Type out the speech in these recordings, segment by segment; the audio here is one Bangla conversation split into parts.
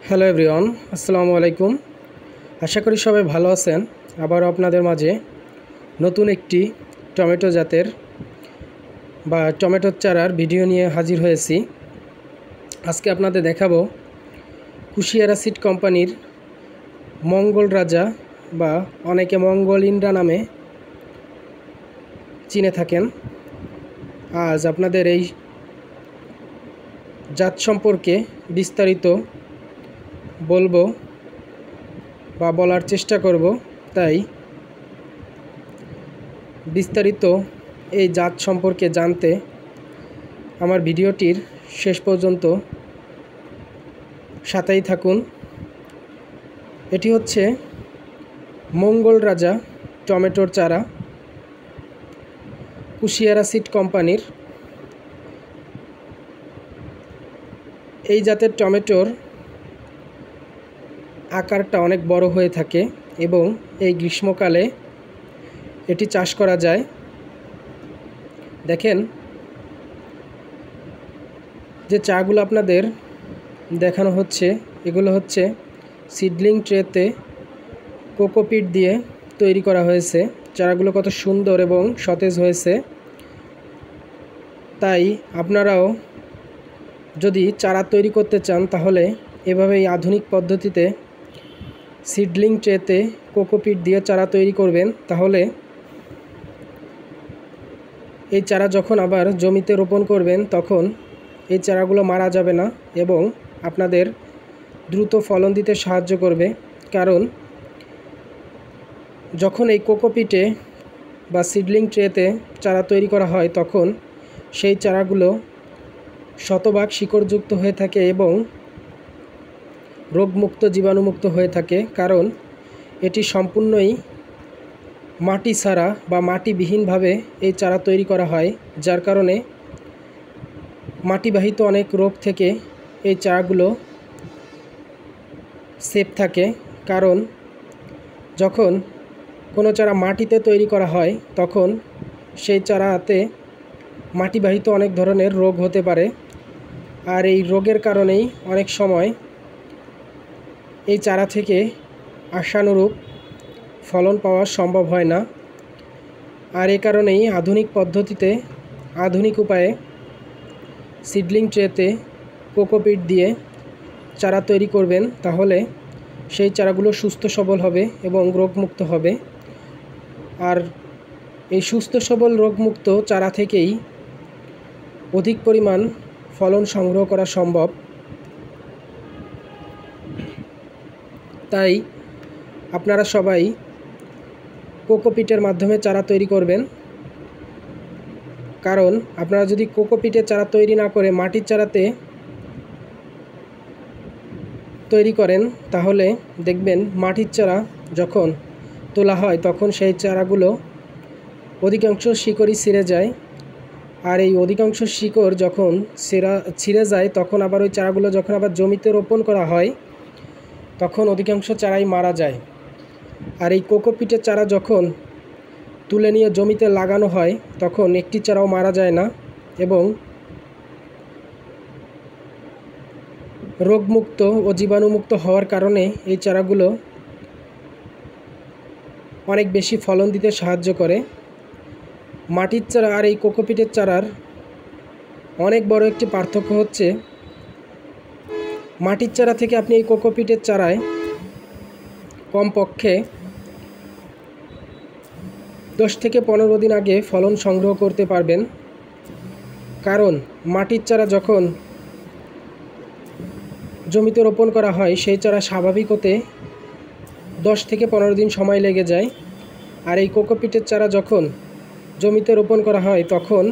হ্যালো এভরিওয়ান, আসসালামু আলাইকুম। আশা করি সবাই ভালো আছেন। আবার আপনাদের মাঝে নতুন একটি টমেটো জাতের বা টমেটোর চারার ভিডিও নিয়ে হাজির হয়েছি। আজকে আপনাদের দেখাবো কুশিয়ারা সিড কোম্পানির মঙ্গল রাজা বা অনেকে মঙ্গল ইন্দ্রা নামে চিনে থাকেন। আজ আপনাদের এই জাত সম্পর্কে বিস্তারিত বলবো বা বলার চেষ্টা করব। তাই বিস্তারিত এই জাত সম্পর্কে জানতে আমার ভিডিওটির শেষ পর্যন্ত সাথেই থাকুন। এটি হচ্ছে মঙ্গল রাজা টমেটোর চারা, কুশিয়ারা সিড কোম্পানির। এই জাতের টমেটোর আকারটা অনেক বড় হয়ে থাকে এবং এই গ্রীষ্মকালে এটি চাষ করা যায়। দেখেন, যে চারাগুলো আপনাদের দেখানো হচ্ছে এগুলো হচ্ছে সিডলিং ট্রেতে কোকোপিট দিয়ে তৈরি করা হয়েছে। চারাগুলো কত সুন্দর এবং সতেজ হয়েছে। তাই আপনারাও যদি চারা তৈরি করতে চান তাহলে এভাবেই আধুনিক পদ্ধতিতে সিডলিং ট্রেতে কোকোপিট দিয়ে চারা তৈরি করবেন। তাহলে এই চারা যখন আবার জমিতে রোপণ করবেন তখন এই চারাগুলো মারা যাবে না এবং আপনাদের দ্রুত ফলন দিতে সাহায্য করবে। কারণ যখন এই কোকোপিটে বা সিডলিং ট্রেতে চারা তৈরি করা হয় তখন সেই চারাগুলো শতভাগ শিকড়যুক্ত হয়ে থাকে এবং রোগমুক্ত জীবাণুমুক্ত হয়ে থাকে। কারণ এটি সম্পূর্ণই মাটি ছাড়া বা মাটিবিহীনভাবে এই চারা তৈরি করা হয়, যার কারণে মাটিবাহিত অনেক রোগ থেকে এই চারাগুলো সেফ থাকে। কারণ যখন কোনো চারা মাটিতে তৈরি করা হয় তখন সেই চারাতে মাটিবাহিত অনেক ধরনের রোগ হতে পারে, আর এই রোগের কারণেই অনেক সময় এই চারা থেকে আশানুরূপ ফলন পাওয়া সম্ভব হয় না। আর এই কারণেই আধুনিক পদ্ধতিতে আধুনিক উপায়ে সিডলিং ট্রেতে কোকোপিট দিয়ে চারা তৈরি করবেন। তাহলে সেই চারাগুলো সুস্থ সবল হবে এবং রোগমুক্ত হবে। আর এই সুস্থ সবল রোগমুক্ত চারা থেকেই অধিক পরিমাণ ফলন সংগ্রহ করা সম্ভব। তাই আপনারা সবাই কোকোপিটের মাধ্যমে চারা তৈরি করবেন। কারণ আপনারা যদি কোকোপিটের চারা তৈরি না করে মাটির চারাতে তৈরি করেন তাহলে দেখবেন মাটির চারা যখন তোলা হয় তখন সেই চারাগুলো অধিকাংশ শিকড়ই ছিঁড়ে যায়। আর এই অধিকাংশ শিকড় যখন ছিঁড়ে যায় তখন আবার ওই চারাগুলো যখন আবার জমিতে রোপণ করা হয় তখন অধিকাংশ চারাই মারা যায়। আর এই কোকোপিটের চারা যখন তুলে নিয়ে জমিতে লাগানো হয় তখন একটি চারাও মারা যায় না এবং রোগমুক্ত ও জীবাণুমুক্ত হওয়ার কারণে এই চারাগুলো অনেক বেশি ফলন দিতে সাহায্য করে। মাটির চারা আর এই কোকোপিটের চারার অনেক বড় একটি পার্থক্য হচ্ছে, মাটির চারা থেকে আপনি এই কোকোপিটের চারায় কমপক্ষে 10 থেকে 15 দিন আগে ফলন সংগ্রহ করতে পারবেন। কারণ মাটির চারা যখন জমিতে রোপণ করা হয় সেই চারা স্বাভাবিক হতে 10 থেকে 15 দিন সময় লেগে যায়। আর এই কোকোপিটের চারা যখন জমিতে রোপণ করা হয় তখন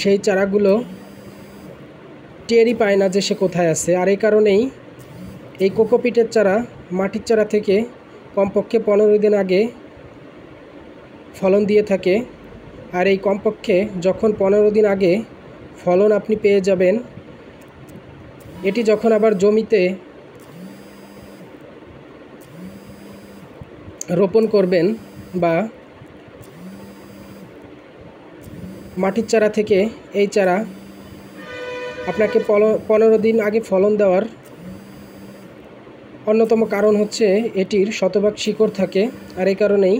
সেই চারাগুলো টেরই পায় না যে সে কোথায় আছে। আর এই কারণেই এই কোকোপিটের চারা মাটির চারা থেকে কমপক্ষে 15 দিন আগে ফলন দিয়ে থাকে। আর এই কমপক্ষে যখন 15 দিন আগে ফলন আপনি পেয়ে যাবেন, এটি যখন আবার জমিতে রোপণ করবেন বা মাটির চারা থেকে এই চারা আপনাকে 15 দিন আগে ফলন দেওয়ার অন্যতম কারণ হচ্ছে এটির শতভাগ শিকড় থাকে, আর এই কারণেই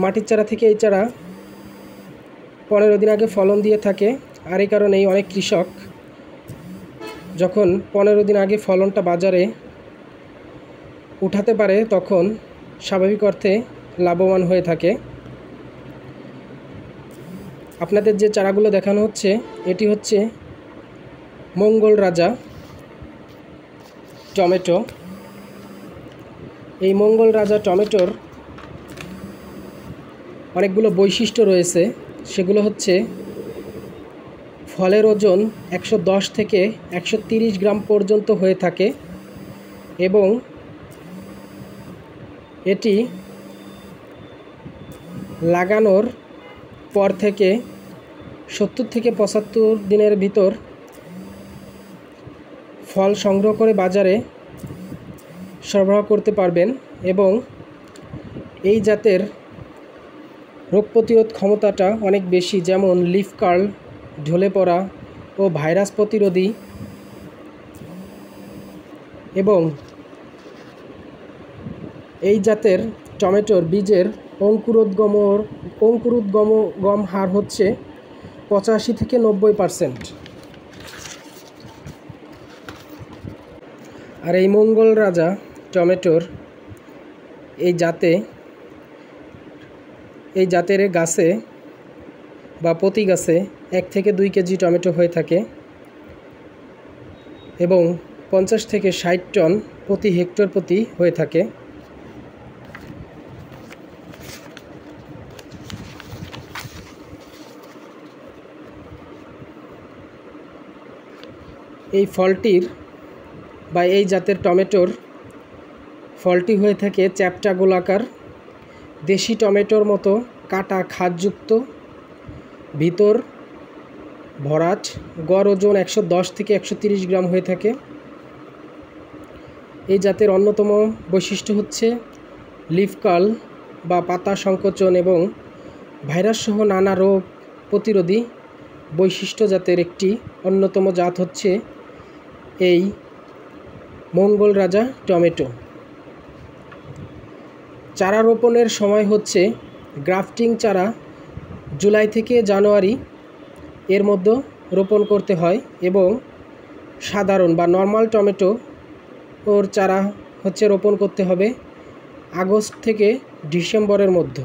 মাটির চারা থেকে এই চারা 15 দিন আগে ফলন দিয়ে থাকে। আর এই কারণেই অনেক কৃষক যখন 15 দিন আগে ফলনটা বাজারে উঠাতে পারে তখন স্বাভাবিক অর্থে লাভবান হয়ে থাকে। আপনাদের যে চারাগুলো দেখানো হচ্ছে এটি হচ্ছে মঙ্গল রাজা টমেটো। এই মঙ্গল রাজা টমেটোর অনেকগুলো বৈশিষ্ট্য রয়েছে, সেগুলো হচ্ছে ফলের ওজন 110 থেকে 130 গ্রাম পর্যন্ত হয়ে থাকে এবং এটি লাগানোর পর থেকে 70 থেকে 75 দিনের ভিতর ফল সংগ্রহ করে বাজারে সরবরাহ করতে পারবেন এবং এই জাতের রোগ প্রতিরোধ ক্ষমতাটা অনেক বেশি, যেমন লিফ কার্ল, ঢলে পড়া ও ভাইরাস প্রতিরোধী, এবং এই জাতের টমেটোর বীজের অঙ্কুরোদ্গম হার হচ্ছে 85 থেকে 90%। আর এই মঙ্গল রাজা টমেটোর এই জাতের গাছে বা প্রতি গাছে 1 থেকে 2 কেজি টমেটো হয়ে থাকে এবং 50 থেকে 60 টন প্রতি হেক্টর প্রতি হয়ে থাকে। এই ফলটির বা এই জাতের টমেটোর ফলটি হয়ে থাকে চ্যাপ্টা গোলাকার, দেশি টমেটোর মতো কাটা খাদযুক্ত, ভিতর ভরাট, গড় ওজন 110 থেকে 130 গ্রাম হয়ে থাকে। এই জাতের অন্যতম বৈশিষ্ট্য হচ্ছে লিফ কার্ল বা পাতা সংকোচন এবং ভাইরাসসহ নানা রোগ প্রতিরোধী বৈশিষ্ট্য জাতের একটি অন্যতম জাত হচ্ছে এই মঙ্গল রাজা টমেটো। চারা রোপণের সময় হচ্ছে গ্রাফটিং চারা জুলাই থেকে জানুয়ারি এর মধ্যে রোপণ করতে হয় এবং সাধারণ বা নর্মাল টমেটো ওর চারা হচ্ছে রোপণ করতে হবে আগস্ট থেকে ডিসেম্বরের মধ্যে।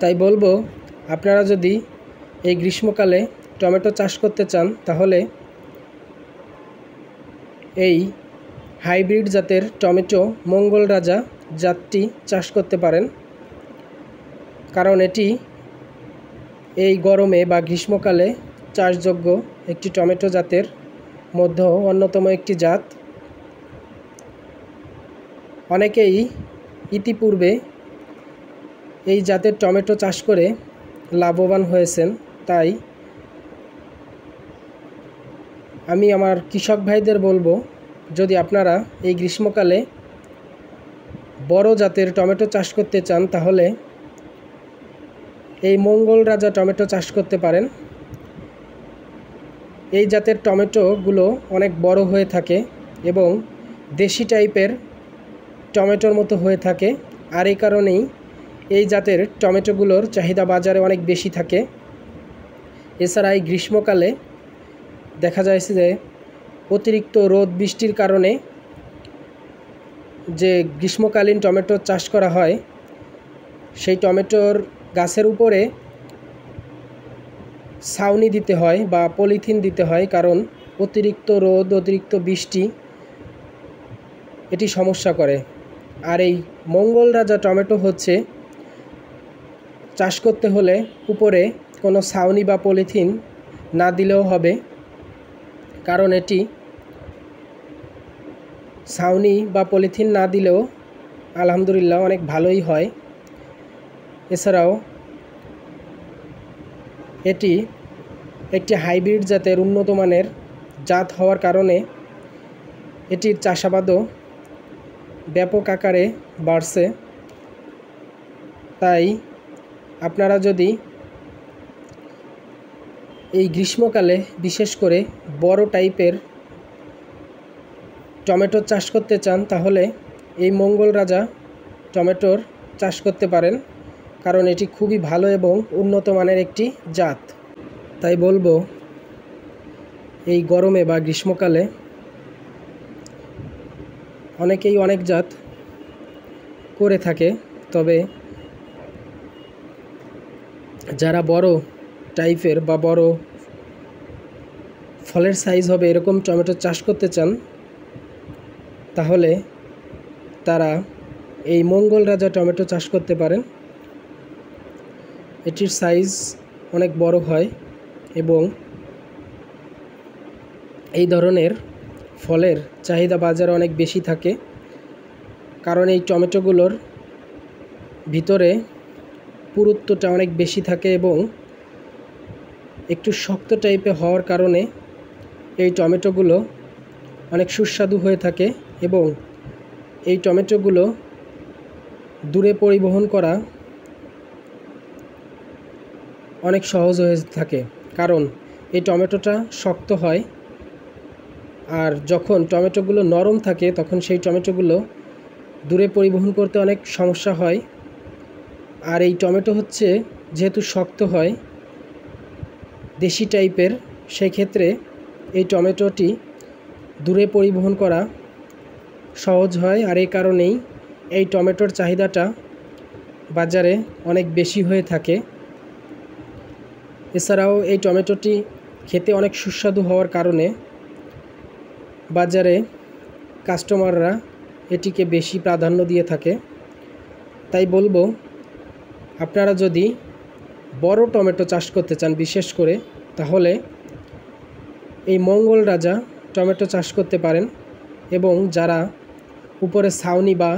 তাই বলবো, আপনারা যদি এই গ্রীষ্মকালে টমেটো চাষ করতে চান তাহলে এই হাইব্রিড জাতের টমেটো মঙ্গল রাজা জাতটি চাষ করতে পারেন, কারণ এটি এই গরমে বা গ্রীষ্মকালে চাষযোগ্য একটি টমেটো জাতের মধ্যেও অন্যতম একটি জাত। অনেকেই ইতিপূর্বে এই জাতের টমেটো চাষ করে লাভবান হয়েছেন। তাই আমি আমার কৃষক ভাইদের বলবো, যদি আপনারা এই গ্রীষ্মকালে বড় জাতের টমেটো চাষ করতে চান তাহলে এই মঙ্গল রাজা টমেটো চাষ করতে পারেন। এই জাতের টমেটোগুলো অনেক বড় হয়ে থাকে এবং দেশি টাইপের টমেটোর মতো হয়ে থাকে, আর এই কারণেই এই জাতের টমেটোগুলোর চাহিদা বাজারে অনেক বেশি থাকে। এছাড়া এই গ্রীষ্মকালে দেখা যাচ্ছে যে অতিরিক্ত রোদ বৃষ্টির কারণে যে গ্রীষ্মকালীন টমেটো চাষ করা হয় সেই টমেটোর গাছের উপরে ছাউনি দিতে হয় বা পলিথিন দিতে হয়, কারণ অতিরিক্ত রোদ, অতিরিক্ত বৃষ্টি এটি সমস্যা করে। আর এই মঙ্গল রাজা টমেটো হচ্ছে চাষ করতে হলে উপরে কোনো ছাউনি বা পলিথিন না দিলেও হবে, কারণ এটি ছাউনি বা পলিথিন না দিলেও আলহামদুলিল্লাহ অনেক ভালোই হয়। এছাড়াও এটি একটি হাইব্রিড জাতের উন্নত মানের জাত হওয়ার কারণে এটির চাষাবাদও ব্যাপক আকারে বাড়ছে। তাই আপনারা যদি এই গ্রীষ্মকালে বিশেষ করে বড় টাইপের টমেটো চাষ করতে চান তাহলে এই মঙ্গল রাজা টমেটোর চাষ করতে পারেন, কারণ এটি খুবই ভালো এবং উন্নত মানের একটি জাত। তাই বলবো এই গরমে বা গ্রীষ্মকালে অনেকেই অনেক জাত করে থাকে, তবে যারা বড় টাইপের বা বড় ফলের সাইজ হবে এরকম টমেটো চাষ করতে চান তাহলে তারা এই মঙ্গল রাজা টমেটো চাষ করতে পারেন। এটির সাইজ অনেক বড় হয় এবং এই ধরনের ফলের চাহিদা বাজারে অনেক বেশি থাকে, কারণ এই টমেটোগুলোর ভিতরে পুরুত্বটা অনেক বেশি থাকে এবং একটু শক্ত টাইপের হওয়ার কারণে এই টমেটোগুলো অনেক সুস্বাদু হয়ে থাকে এবং এই টমেটোগুলো দূরে পরিবহন করা অনেক সহজ হয়ে থাকে, কারণ এই টমেটোটা শক্ত হয়। আর যখন টমেটোগুলো নরম থাকে তখন সেই টমেটোগুলো দূরে পরিবহন করতে অনেক সমস্যা হয়। আর এই টমেটো হচ্ছে যেহেতু শক্ত হয়, দেশি টাইপের, সেই ক্ষেত্রে এই টমেটোটি দূরে পরিবহন করা সহজ হয়। আর এই কারণেই এই টমেটোর চাহিদাটা বাজারে অনেক বেশি হয়ে থাকে। এছাড়াও এই টমেটোটি খেতে অনেক সুস্বাদু হওয়ার কারণে বাজারে কাস্টমাররা এটিকে বেশি প্রাধান্য দিয়ে থাকে। তাই বলবো আপনারা যদি বড় টমেটো চাষ করতে চান বিশেষ করে, তাহলে এই মঙ্গল রাজা টমেটো চাষ করতে পারেন। এবং যারা উপরে ছাউনি বা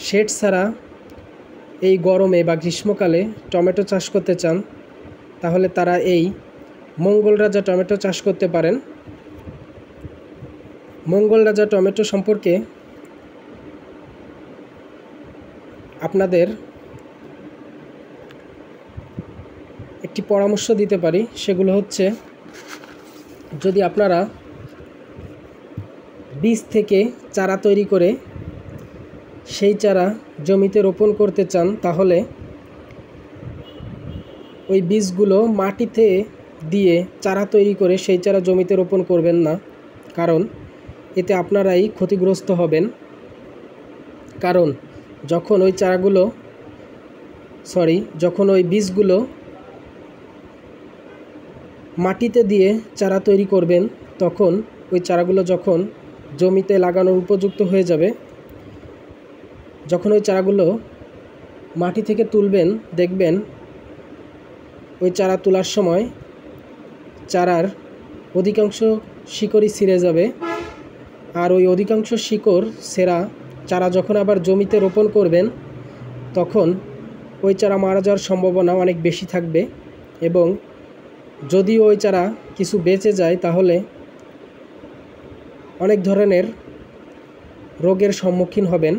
শেড ছাড়া এই গরমে বা গ্রীষ্মকালে টমেটো চাষ করতে চান তাহলে তারা এই মঙ্গল রাজা টমেটো চাষ করতে পারেন। মঙ্গল রাজা টমেটো সম্পর্কে আপনাদের একটি পরামর্শ দিতে পারি, সেগুলো হচ্ছে যদি আপনারা বীজ থেকে চারা তৈরি করে সেই চারা জমিতে রোপণ করতে চান তাহলে ওই বীজগুলো মাটিতে দিয়ে চারা তৈরি করে সেই চারা জমিতে রোপণ করবেন না, কারণ এতে আপনারাই ক্ষতিগ্রস্ত হবেন। কারণ যখন ওই বীজগুলো মাটিতে দিয়ে চারা তৈরি করবেন তখন ওই চারাগুলো যখন জমিতে লাগানোর উপযুক্ত হয়ে যাবে, যখন ওই চারাগুলো মাটি থেকে তুলবেন দেখবেন ওই চারা তোলার সময় চারার অধিকাংশ শিকড়ই ছিঁড়ে যাবে। আর ওই অধিকাংশ শিকড় ছেঁড়া চারা যখন আবার জমিতে রোপণ করবেন তখন ওই চারা মারা যাওয়ার সম্ভাবনা অনেক বেশি থাকবে এবং যদি ওই চারা কিছু বেঁচে যায় তাহলে অনেক ধরনের রোগের সম্মুখীন হবেন।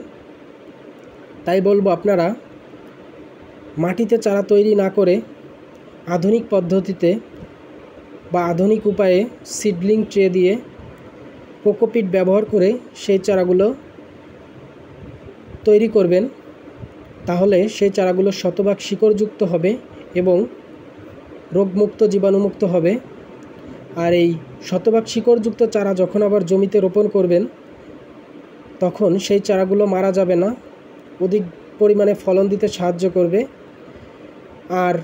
তাই বলবো আপনারা মাটিতে চারা তৈরি না করে আধুনিক পদ্ধতিতে বা আধুনিক উপায়ে সিডলিং ট্রে দিয়ে কোকোপিট ব্যবহার করে সেই চারাগুলো তৈরি করবেন, তাহলে সেই চারাগুলো শতভাগ শিকড়যুক্ত হবে এবং রোগমুক্ত জীবাণুমুক্ত হবে। আর এই শতভাগ শিকড়যুক্ত চারা যখন আবার জমিতে রোপণ করবেন তখন সেই চারাগুলো মারা যাবে না, অধিক পরিমাণে ফলন দিতে সাহায্য করবে। আর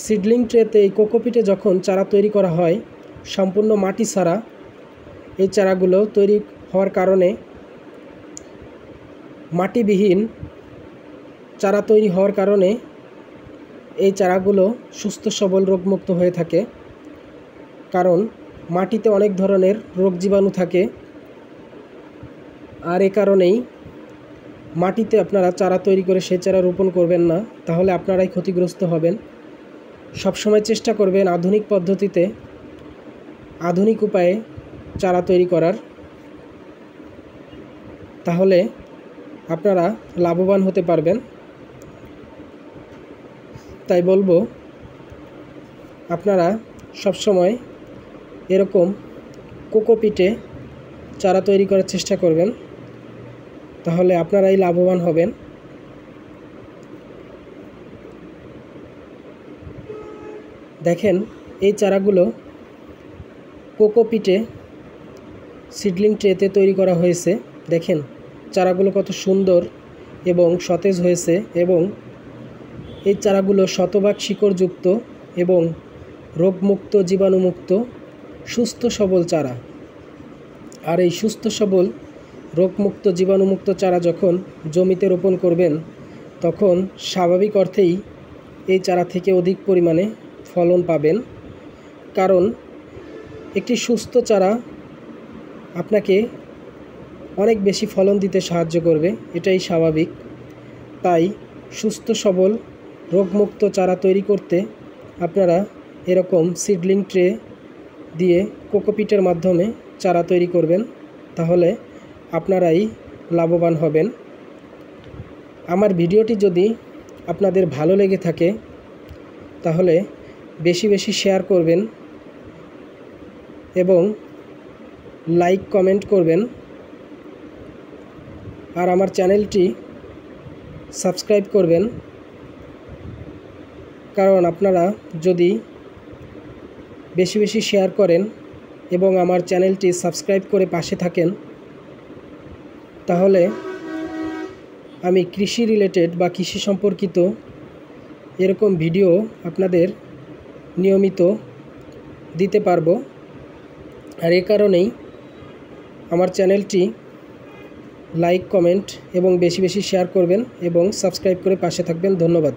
সিডলিং ট্রেতে এই কোকোপিটে যখন চারা তৈরি করা হয় সম্পূর্ণ মাটি ছাড়া, এই চারাগুলো তৈরি হওয়ার কারণে মাটিবিহীন চারা তৈরি হওয়ার কারণে এই চারাগুলো সুস্থ সবল রোগমুক্ত হয়ে থাকে, কারণ মাটিতে অনেক ধরনের রোগ জীবাণু থাকে। আর এ কারণেই মাটিতে আপনারা চারা তৈরি করে সেই চারা রোপণ করবেন না, তাহলে আপনারাই ক্ষতিগ্রস্ত হবেন। সবসময় চেষ্টা করবেন আধুনিক পদ্ধতিতে আধুনিক উপায়ে চারা তৈরি করার, তাহলে আপনারা লাভবান হতে পারবেন। তাই বলবো আপনারা সবসময় এরকম কোকোপিটে চারা তৈরি করার চেষ্টা করবেন, তাহলে আপনারাই লাভবান হবেন। দেখেন এই চারাগুলো কোকোপিটে সিডলিং ট্রেতে তৈরি করা হয়েছে। দেখেন চারাগুলো কত সুন্দর এবং সতেজ হয়েছে, এবং এই চারাগুলো শতভাগ শিকড়যুক্ত এবং রোগমুক্ত, জীবাণুমুক্ত, সুস্থ সবল চারা। আর এই সুস্থ সবল, রোগমুক্ত, জীবাণুমুক্ত চারা যখন জমিতে রোপণ করবেন, তখন স্বাভাবিক অর্থেই এই চারা থেকে অধিক পরিমাণে ফলন পাবেন। কারণ একটি সুস্থ চারা আপনাকে অনেক বেশি ফলন দিতে সাহায্য করবে, এটাই স্বাভাবিক। তাই সুস্থ সবল, রোগমুক্ত চারা তৈরি করতে আপনারা এরকম সিডলিং ট্রে দিয়ে কোকোপিটের মাধ্যমে চারা তৈরি করবেন, তাহলে আপনারাই লাভবান হবেন। আমার ভিডিওটি যদি আপনাদের ভালো লেগে থাকে তাহলে বেশি বেশি শেয়ার করবেন এবং লাইক কমেন্ট করবেন, আর আমার চ্যানেলটি সাবস্ক্রাইব করবেন। কারণ আপনারা যদি বেশি বেশি শেয়ার করেন এবং আমার চ্যানেলটি সাবস্ক্রাইব করে পাশে থাকেন, তাহলে আমি কৃষি রিলেটেড বা কৃষি সম্পর্কিত এরকম ভিডিও আপনাদের নিয়মিত দিতে পারবো। আর এই কারণেই আমার চ্যানেলটি লাইক, কমেন্ট এবং বেশি বেশি শেয়ার করবেন এবং সাবস্ক্রাইব করে পাশে থাকবেন। ধন্যবাদ।